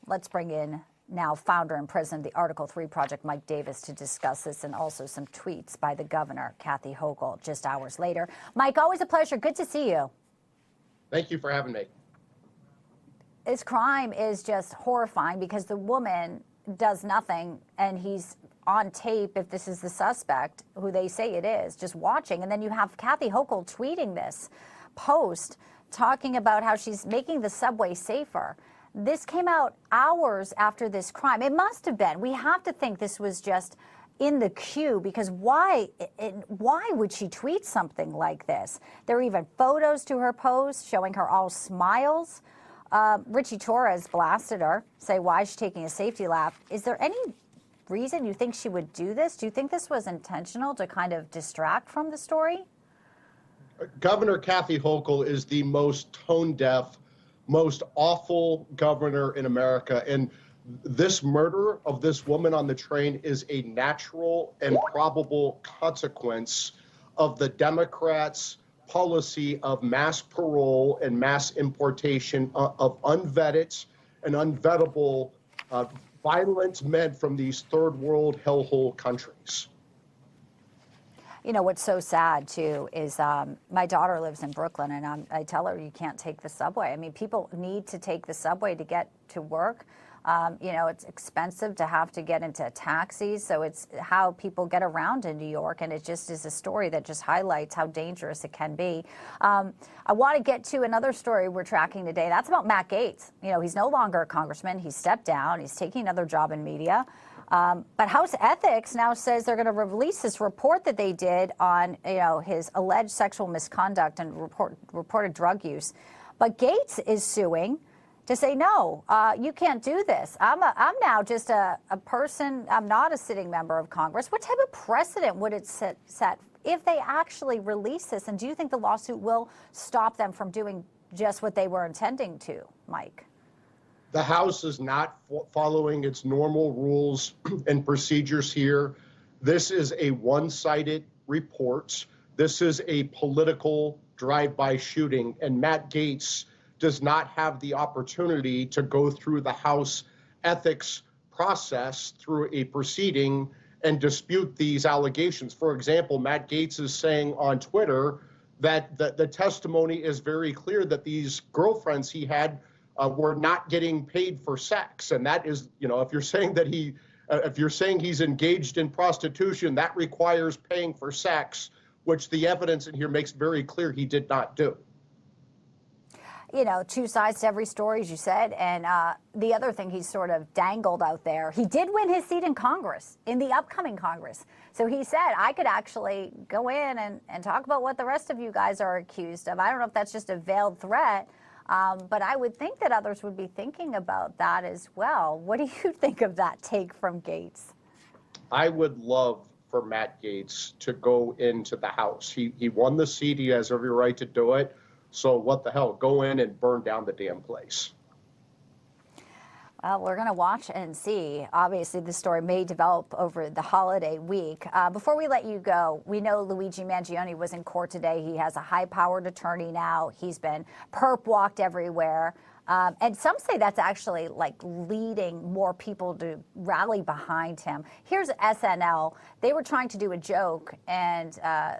Let's bring in now founder and president of the Article 3 Project, Mike Davis, to discuss this, and also some tweets by the governor, Kathy Hochul, just hours later. Mike, always a pleasure. Good to see you. Thank you for having me. This crime is just horrifying because the woman does nothing, and he's on tape, if this is the suspect, who they say it is, just watching. And then you have Kathy Hochul tweeting this post, talking about how she's making the subway safer. This came out hours after this crime. It must have been. We have to think this was just in the queue, because why would she tweet something like this? There are even photos to her post showing her all smiles. Richie Torres blasted her, say, why is she taking a safety lap? Is there any reason you think she would do this? Do you think this was intentional to kind of distract from the story? Governor Kathy Hochul is the most tone-deaf, most awful governor in America. And this murder of this woman on the train is a natural and probable consequence of the Democrats' policy of mass parole and mass importation of unvetted and unvettable violent men from these third world hellhole countries. You know, what's so sad, too, is my daughter lives in Brooklyn, and I tell her you can't take the subway. I mean, people need to take the subway to get to work. You know, it's expensive to have to get into taxis, so it's how people get around in New York, and it just is a story that just highlights how dangerous it can be. I want to get to another story we're tracking today. That's about Matt Gaetz. You know, he's no longer a congressman. He's stepped down. He's taking another job in media. But House Ethics now says they're going to release this report that they did on, you know, his alleged sexual misconduct and reported drug use. But Gaetz is suing to say, no, you can't do this. I'm now just a person. I'm not a sitting member of Congress. What type of precedent would it set if they actually release this? And do you think the lawsuit will stop them from doing just what they were intending to, Mike? The House is not following its normal rules and procedures here. This is a one-sided report. This is a political drive-by shooting, and Matt Gaetz does not have the opportunity to go through the House ethics process through a proceeding and dispute these allegations. For example, Matt Gaetz is saying on Twitter that the testimony is very clear that these girlfriends he had were not getting paid for sex. And that is, you know, if you're saying that if you're saying he's engaged in prostitution, that requires paying for sex, which the evidence in here makes very clear he did not do. You know, two sides to every story, as you said. And the other thing he's sort of dangled out there, he did win his seat in Congress, in the upcoming Congress. So he said, I could actually go in and talk about what the rest of you guys are accused of. I don't know if that's just a veiled threat, but I would think that others would be thinking about that as well. What do you think of that take from Gaetz? I would love for Matt Gaetz to go into the House. He won the seat. He has every right to do it. So what the hell? Go in and burn down the damn place. Well, we're going to watch and see. Obviously, this story may develop over the holiday week. Before we let you go, we know Luigi Mangione was in court today. He has a high-powered attorney now. He's been perp-walked everywhere. And some say that's actually like leading more people to rally behind him. Here's SNL. They were trying to do a joke, and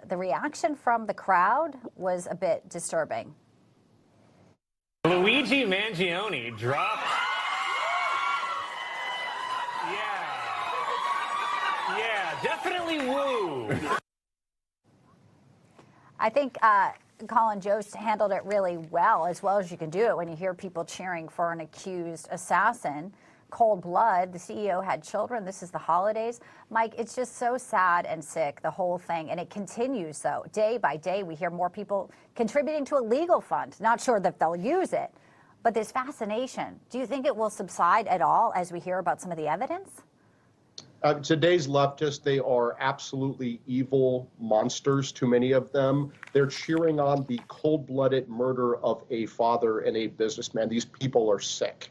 the reaction from the crowd was a bit disturbing. Luigi Mangione dropped. Yeah, definitely woo. I think Colin Jost handled it really well as you can do it when you hear people cheering for an accused assassin. Cold blood. The CEO had children. This is the holidays. Mike, it's just so sad and sick, the whole thing. And it continues, though. Day by day, we hear more people contributing to a legal fund. Not sure that they'll use it, but this fascination. Do you think it will subside at all as we hear about some of the evidence? Today's leftists, they are absolutely evil monsters, too many of them. They're cheering on the cold-blooded murder of a father and a businessman. These people are sick.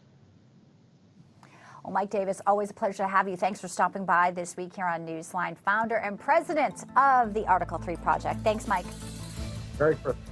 Well, Mike Davis, always a pleasure to have you. Thanks for stopping by this week here on Newsline, founder and president of the Article 3 Project. Thanks, Mike. Merry Christmas.